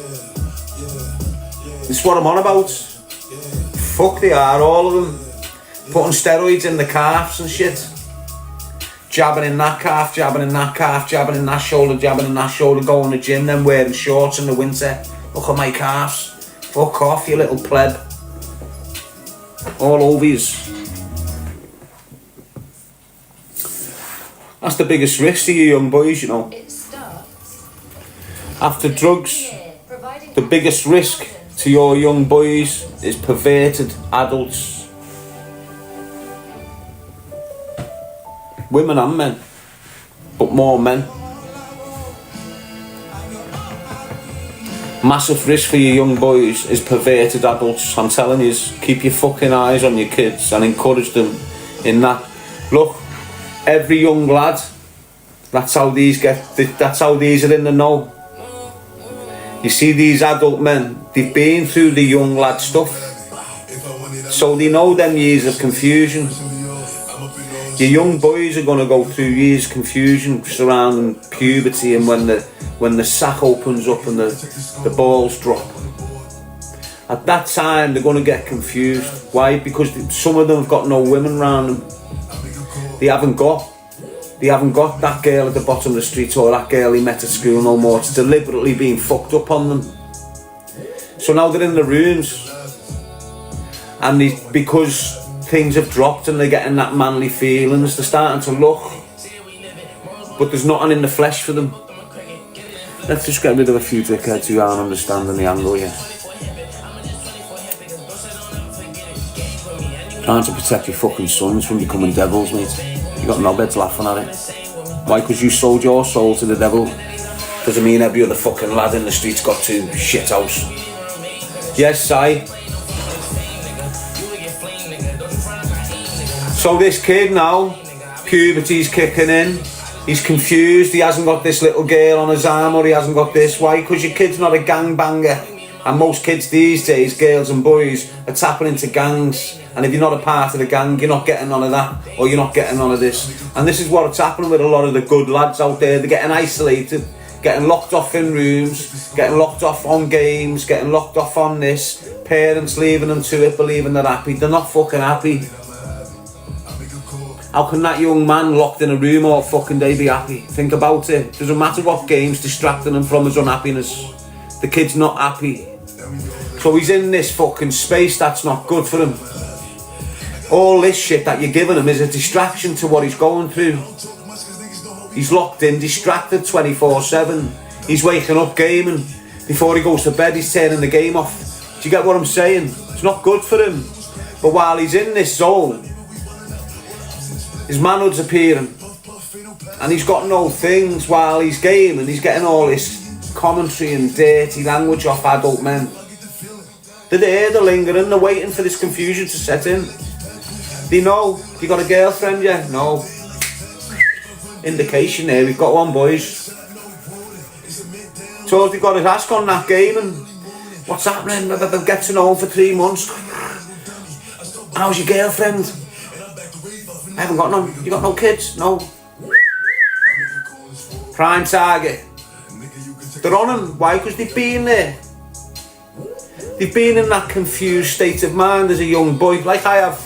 This is what I'm on about. Fuck they are, all of them. Putting steroids in the calves and shit. jabbing in that calf, jabbing in that calf, jabbing in that shoulder, jabbing in that shoulder, going to the gym, then wearing shorts in the winter. Look at my calves. Fuck off, you little pleb. All over yous. That's the biggest risk to you young boys, you know. It starts. After drugs, the biggest risk to your young boys is perverted adults. Women and men, but more men. Massive risk for your young boys is perverted adults. I'm telling you, keep your fucking eyes on your kids and encourage them in that. Look, every young lad, that's how these are in the know. You see these adult men, they've been through the young lad stuff, so they know them years of confusion. Your young boys are going to go through years of confusion surrounding puberty and when the sack opens up and the balls drop. At that time they're going to get confused. Why? Because some of them have got no women around them. They haven't got that girl at the bottom of the street or that girl he met at school no more. It's deliberately being fucked up on them. So now they're in the rooms and because things have dropped and they're getting that manly feelings, they're starting to look, but there's nothing in the flesh for them. Let's just get rid of a few dickheads who aren't understanding the angle yet. Trying to protect your fucking sons from becoming devils, mate. You got knobheads laughing at it. Why? Because you sold your soul to the devil. Doesn't mean every other fucking lad in the street's got to shithouse. Yes, I. So this kid now, puberty's kicking in. He's confused. He hasn't got this little girl on his arm, or he hasn't got this. Why? Because your kid's not a gangbanger. And most kids these days, girls and boys, are tapping into gangs. And if you're not a part of the gang, you're not getting none of that, or you're not getting none of this. And this is what's happening with a lot of the good lads out there. They're getting isolated, getting locked off in rooms, getting locked off on games, getting locked off on this. Parents leaving them to it, believing they're happy. They're not fucking happy. How can that young man locked in a room all fucking day be happy? Think about it. Doesn't matter what game's distracting him from his unhappiness. The kid's not happy. So he's in this fucking space that's not good for him. All this shit that you're giving him is a distraction to what he's going through. He's locked in, distracted 24/7. He's waking up gaming. Before he goes to bed, he's turning the game off. Do you get what I'm saying? It's not good for him. But while he's in this zone, his manhood's appearing. And he's got no things while he's gaming. He's getting all this commentary and dirty language off adult men. They're there, they're lingering, they're waiting for this confusion to set in. They know. You got a girlfriend, yeah? No. Indication there, we've got one, boys. So they've got his ask on that game and what's happening? They'll get to know him for 3 months. How's your girlfriend? I haven't got none. You got no kids? No. Prime target. They're on him. Why? Because they've been there. They've been in that confused state of mind as a young boy, like I have.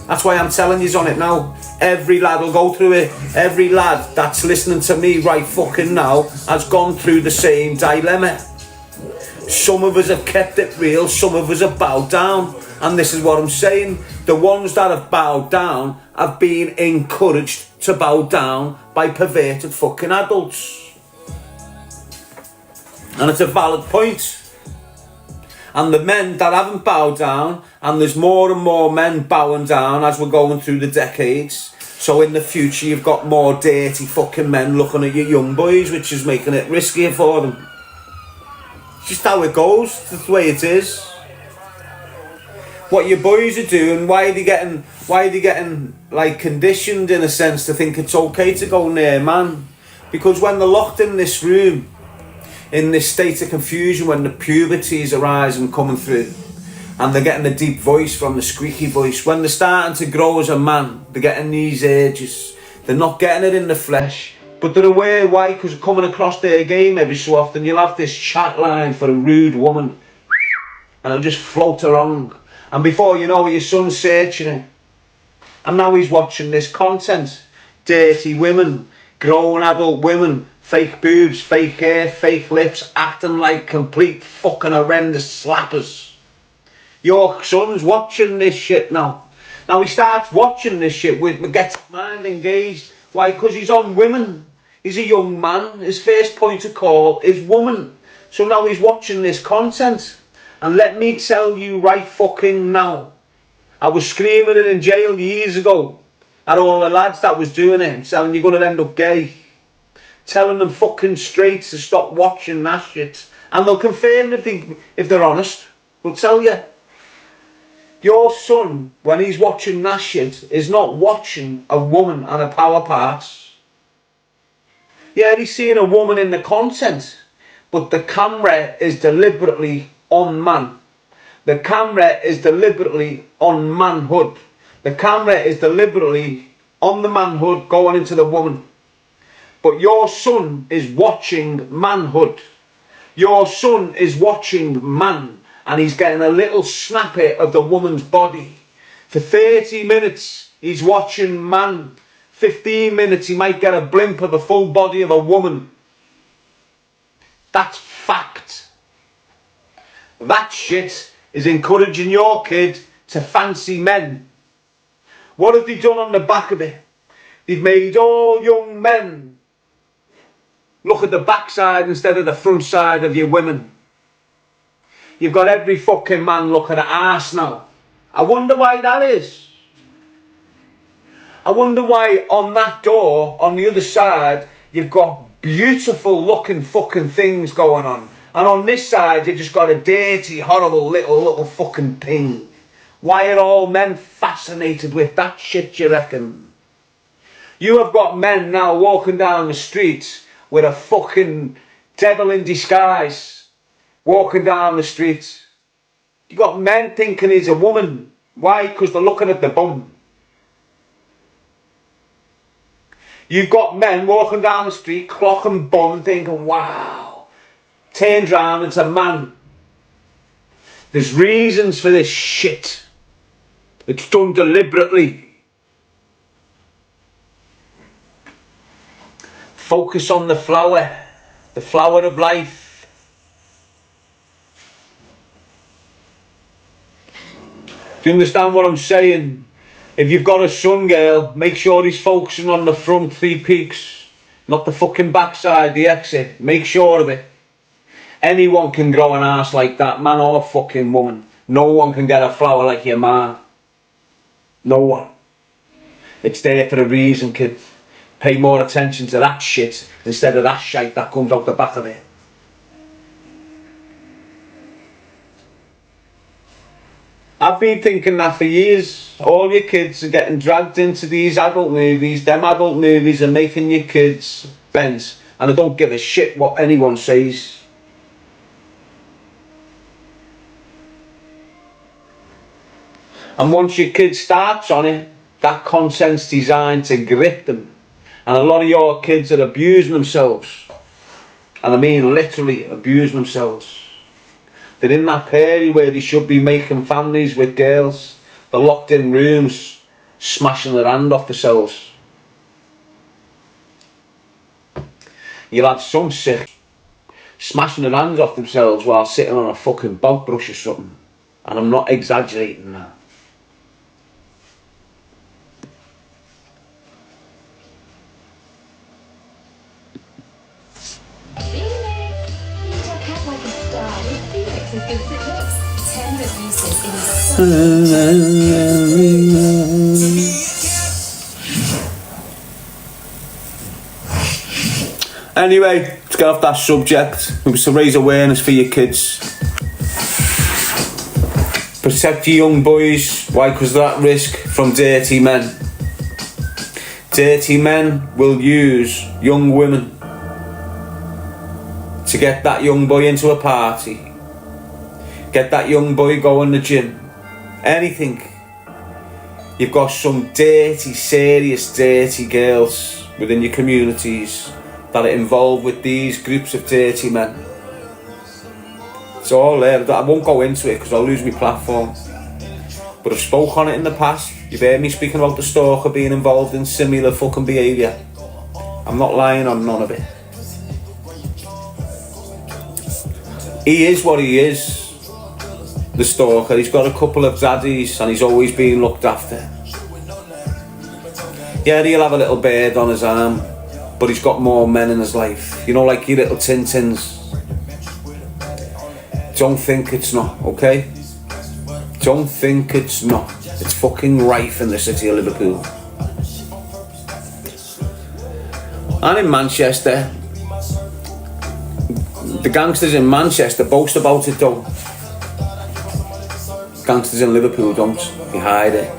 That's why I'm telling you on it now. Every lad will go through it. Every lad that's listening to me right fucking now has gone through the same dilemma. Some of us have kept it real, some of us have bowed down. And this is what I'm saying. The ones that have bowed down have been encouraged to bow down by perverted fucking adults. And it's a valid point. And the men that haven't bowed down, and there's more and more men bowing down as we're going through the decades. So in the future you've got more dirty fucking men looking at your young boys, which is making it riskier for them. It's just how it goes. That's the way it is. What your boys are doing, why are they getting like conditioned in a sense to think it's okay to go near man? Because when they're locked in this room, in this state of confusion, when the puberties arise and coming through, and they're getting the deep voice from the squeaky voice, when they're starting to grow as a man, they're getting these urges. They're not getting it in the flesh, but they're aware. Why? Because coming across their game every so often, you'll have this chat line for a rude woman, and it'll just float along. And before you know it, your son's searching it. And now he's watching this content. dirty women, grown adult women, fake boobs, fake hair, fake lips, acting like complete fucking horrendous slappers. Your son's watching this shit now. Now he starts watching this shit with gets his mind engaged. Why? Because he's on women. He's a young man. His first point of call is woman. So now he's watching this content. And let me tell you right fucking now, I was screaming it in jail years ago at all the lads that was doing it, saying you're going to end up gay. Telling them fucking straight to stop watching that shit. And they'll confirm if they're honest. They'll tell you. Your son, when he's watching that shit, is not watching a woman and her power parts. Yeah, he's seeing a woman in the content, but the camera is deliberately on man. The camera is deliberately on manhood. The camera is deliberately on the manhood going into the woman. But your son is watching manhood. Your son is watching man. And he's getting a little snippet of the woman's body. For 30 minutes, he's watching man. 15 minutes, he might get a blimp of the full body of a woman. That's fact. That shit is encouraging your kid to fancy men. What have they done on the back of it? They've made all young men look at the backside instead of the front side of your women. You've got every fucking man looking at arse now. I wonder why that is. I wonder why on that door, on the other side, you've got beautiful looking fucking things going on. And on this side, you've just got a dirty, horrible little fucking thing. Why are all men fascinated with that shit, you reckon? You have got men now walking down the streets with a fucking devil in disguise. Walking down the street. You got men thinking he's a woman. Why? Because they're looking at the bum. You've got men walking down the street, clocking bum, thinking, wow. Turned round, it's a man. There's reasons for this shit. It's done deliberately. Focus on the flower of life. Do you understand what I'm saying? If you've got a son, girl, make sure he's focusing on the front 3 peaks, not the fucking backside, the exit. Make sure of it. Anyone can grow an arse like that, man or fucking woman. No one can get a flower like your man. No one. It's there for a reason, kid. Pay more attention to that shit instead of that shite that comes out the back of it. I've been thinking that for years. All your kids are getting dragged into these adult movies. Them adult movies are making your kids bent. And I don't give a shit what anyone says. And once your kid starts on it, that content's designed to grip them. And a lot of your kids are abusing themselves. And I mean literally abusing themselves. They're in that period where they should be making families with girls. They're locked in rooms, smashing their hand off themselves. You'll have some sick smashing their hands off themselves while sitting on a fucking bog brush or something. And I'm not exaggerating that. Anyway, to get off that subject, it was to raise awareness for your kids. Protect your young boys. Why? Because they're at risk from dirty men. Dirty men will use young women to get that young boy into a party. Get that young boy going to the gym. Anything. You've got some dirty, serious, dirty girls within your communities that are involved with these groups of dirty men. It's all there. I won't go into it because I'll lose my platform. But but I've spoke on it in the past. You've heard me speaking about the stalker being involved in similar fucking behaviour. I'm not lying on none of it. He is what he is, the stalker. He's got a couple of daddies and he's always been looked after. Yeah, he'll have a little bird on his arm, but he's got more men in his life. You know, like your little Tintins. Don't think it's not, okay? Don't think it's not. It's fucking rife in the city of Liverpool. And in Manchester, the gangsters in Manchester boast about it though. Gangsters in Liverpool don't. They hide it.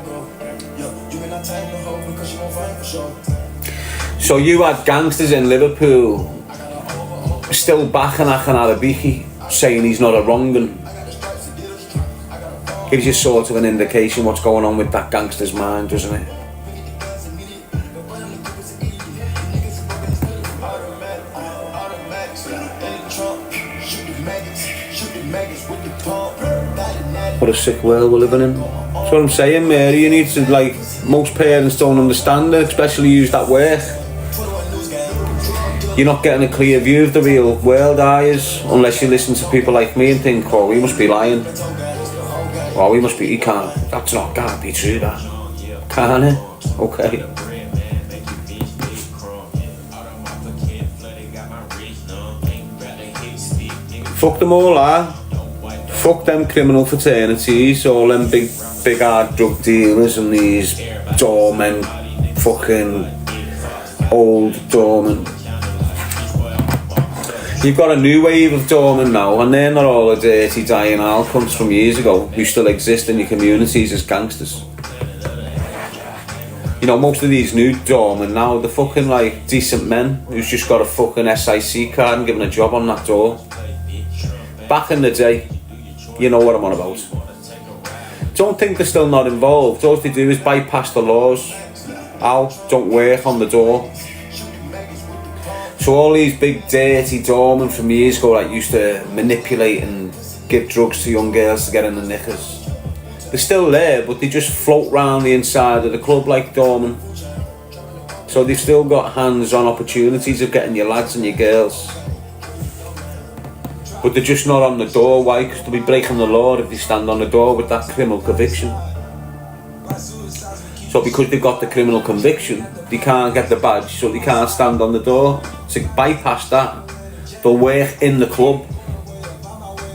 So you had gangsters in Liverpool still backing Akan Arabiki, saying he's not a wrong'un. Gives you sort of an indication what's going on with that gangster's mind, doesn't it? What a sick world we're living in. That's what I'm saying, Mary. You need to, like, most parents don't understand it, especially use that work. You're not getting a clear view of the real world, are you? Unless you listen to people like me and think, oh, we must be lying. Oh, we must be, can't be true, that. Can it? Okay. Fuck them all, fuck them criminal fraternities, all them big hard drug dealers and these doormen, fucking old doormen. You've got a new wave of doormen now, and they're not all the dirty dying outcomes from years ago who still exist in your communities as gangsters. You know, most of these new doormen now, they're fucking like decent men who's just got a fucking SIC card and given a job on that door. Back in the day, you know what I'm on about. Don't think they're still not involved. All they do is bypass the laws. Don't work on the door. So all these big dirty doormen from years ago that used to manipulate and give drugs to young girls to get in the knickers, they're still there, but they just float round the inside of the club like doormen. So they've still got hands-on opportunities of getting your lads and your girls. But they're just not on the door. Why? Because they'll be breaking the law if they stand on the door with that criminal conviction. So because they've got the criminal conviction, they can't get the badge, so they can't stand on the door. To bypass that, they'll work in the club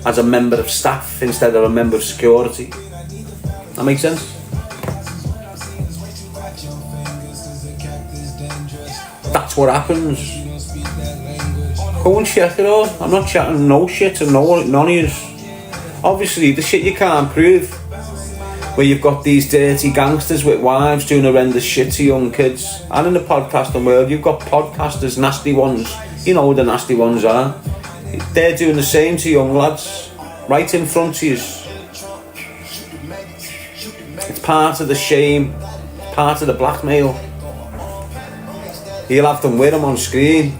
as a member of staff instead of a member of security. That makes sense? That's what happens. Go and check it all. I'm not chatting no shit to none of you. Obviously, the shit you can't prove, where you've got these dirty gangsters with wives doing horrendous shit to young kids. And in the podcasting world, you've got podcasters, nasty ones. You know who the nasty ones are. They're doing the same to young lads, right in front of you. It's part of the shame, part of the blackmail. He'll have them with him on screen,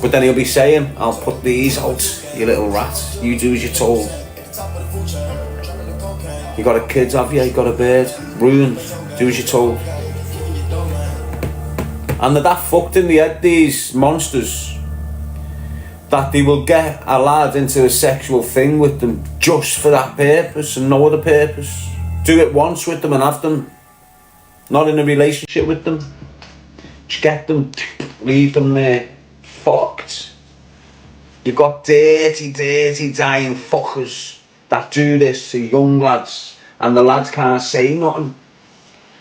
but then he'll be saying, I'll put these out, you little rat. You do as you're told. You got a kid, have you? You got a bird. Ruined. Do as you're told. And they're that fucked in the head, these monsters, that they will get a lad into a sexual thing with them just for that purpose and no other purpose. Do it once with them and have them. Not in a relationship with them. Just get them, leave them there. Fucked. You've got dirty dying fuckers that do this to young lads, and the lads can't say nothing.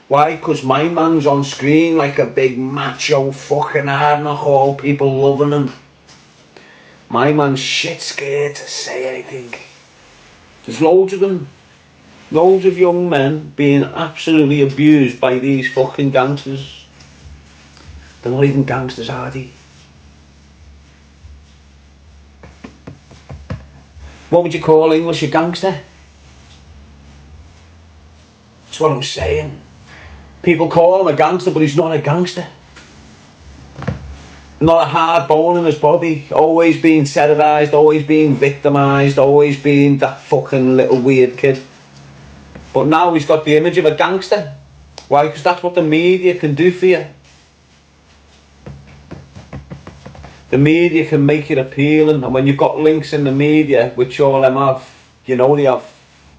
Why? Because my man's on screen like a big macho fucking hard-knock, all people loving him. My man's shit scared to say anything. There's loads of them. Loads of young men being absolutely abused by these fucking gangsters. They're not even gangsters, are they? What would you call English a gangster? That's what I'm saying. People call him a gangster, but he's not a gangster. Not a hard bone in his body. Always being terrorised, always being victimised, always being that fucking little weird kid. But now he's got the image of a gangster. Why? Because that's what the media can do for you. The media can make it appealing, and when you've got links in the media, which all them have, you know they have.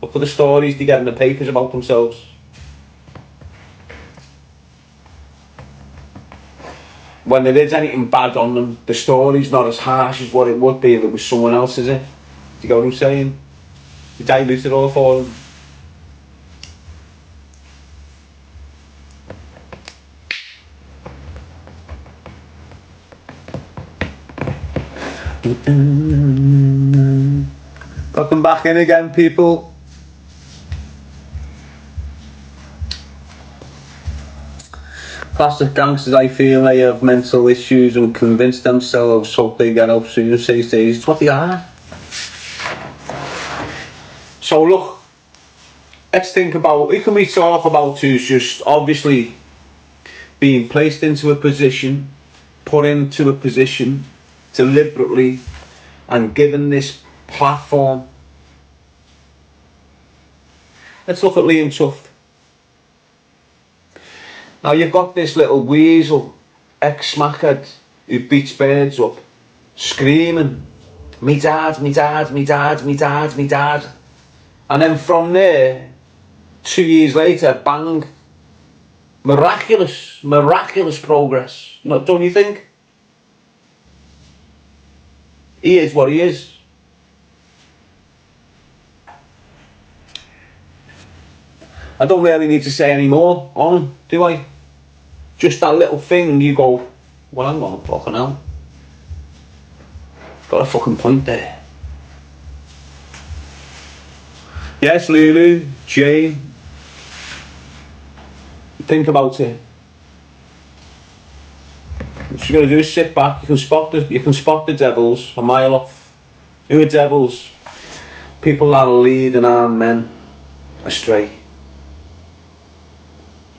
Look at the stories they get in the papers about themselves. When there is anything bad on them, the story's not as harsh as what it would be if it was someone else, is it? Do you get what I'm saying? You dilute it all for them. Welcome back in again, people. Plastic gangsters, I feel they have mental issues and convince themselves so they get up soon as these days. It's what they are. So look, let's think about, who can we talk about who's just obviously being placed into a position, put into a position deliberately and given this platform. Let's look at Liam Tuft. Now you've got this little weasel, ex-smackhead, who beats birds up, screaming, me dad, me dad, me dad, me dad, me dad. And then from there, 2 years later, bang, miraculous progress. Don't you think? He is what he is. I don't really need to say any more on him, do I? Just that little thing, you go, well, hang on, fucking hell. Got a fucking point there. Yes, Lulu, Jane. Think about it. What you're going to do is sit back. You can spot the devils a mile off. Who are devils? People that are leading our men astray.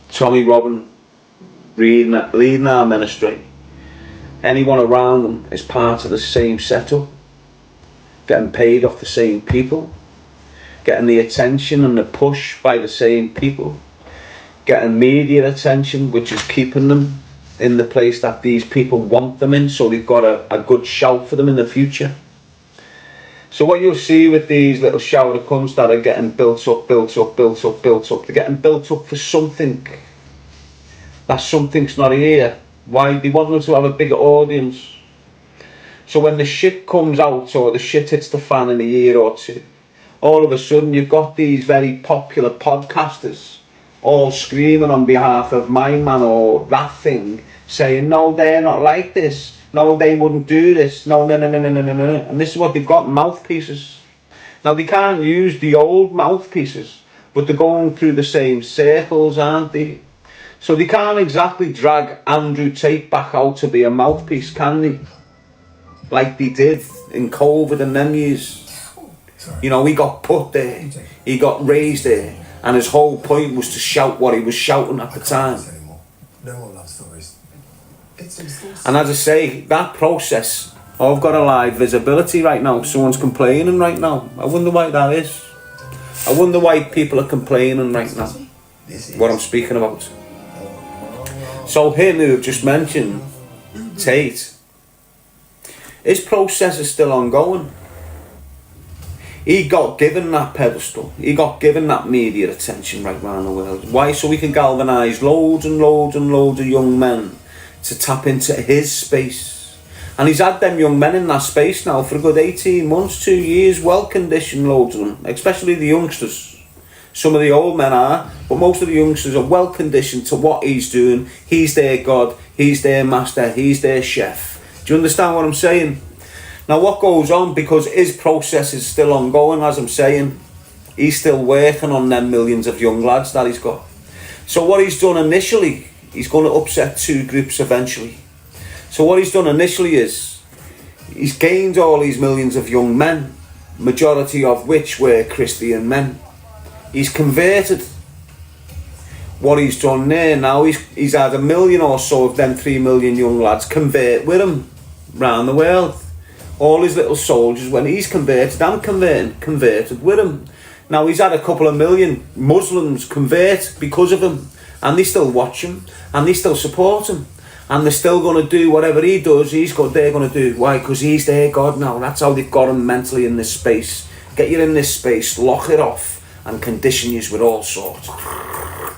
Tommy Robin leading our men astray. Anyone around them is part of the same setup, getting paid off the same people, getting the attention and the push by the same people, getting media attention, which is keeping them in the place that these people want them in, so they've got a good shout for them in the future. So what you'll see with these little shower of cunts that are getting built up, they're getting built up for something. That something's not here. Why? They want them to have a bigger audience. So when the shit comes out, or the shit hits the fan in a year or two, all of a sudden you've got these very popular podcasters all screaming on behalf of my man or that thing, saying, no, they're not like this. No, they wouldn't do this. No. And this is what they've got, mouthpieces. Now, they can't use the old mouthpieces, but they're going through the same circles, aren't they? So they can't exactly drag Andrew Tate back out to be a mouthpiece, can they? Like they did in COVID and them years. You know, he got put there, he got raised there, and his whole point was to shout what he was shouting at the time. No one loves stories. And as I say, that process, I've got a live visibility right now. Someone's complaining right now. I wonder why that is. I wonder why people are complaining right now. What I'm speaking about. So him who I've just mentioned, Tate, his process is still ongoing. He got given that pedestal. He got given that media attention right around the world. Why? So he can galvanise loads and loads and loads of young men to tap into his space. And he's had them young men in that space now for a good 18 months, 2 years, well conditioned, loads of them, especially the youngsters. Some of the old men are, but most of the youngsters are well conditioned to what he's doing. He's their God, he's their master, he's their chef. Do you understand what I'm saying? Now what goes on, because his process is still ongoing, as I'm saying, he's still working on them millions of young lads that he's got. So what he's done initially, he's going to upset two groups eventually. So what he's done initially is, he's gained all these millions of young men, majority of which were Christian men. He's converted. What he's done there now, he's had 1 million or so of them 3 million young lads convert with him round the world. All his little soldiers, when he's converted, I'm converted with him. Now he's had a couple of million Muslims convert because of him, and they still watch him, and they still support him, and they're still going to do whatever he does. They're going to do. Why? Because he's their God now. That's how they've got him mentally in this space. Get you in this space, lock it off, and condition you with all sorts.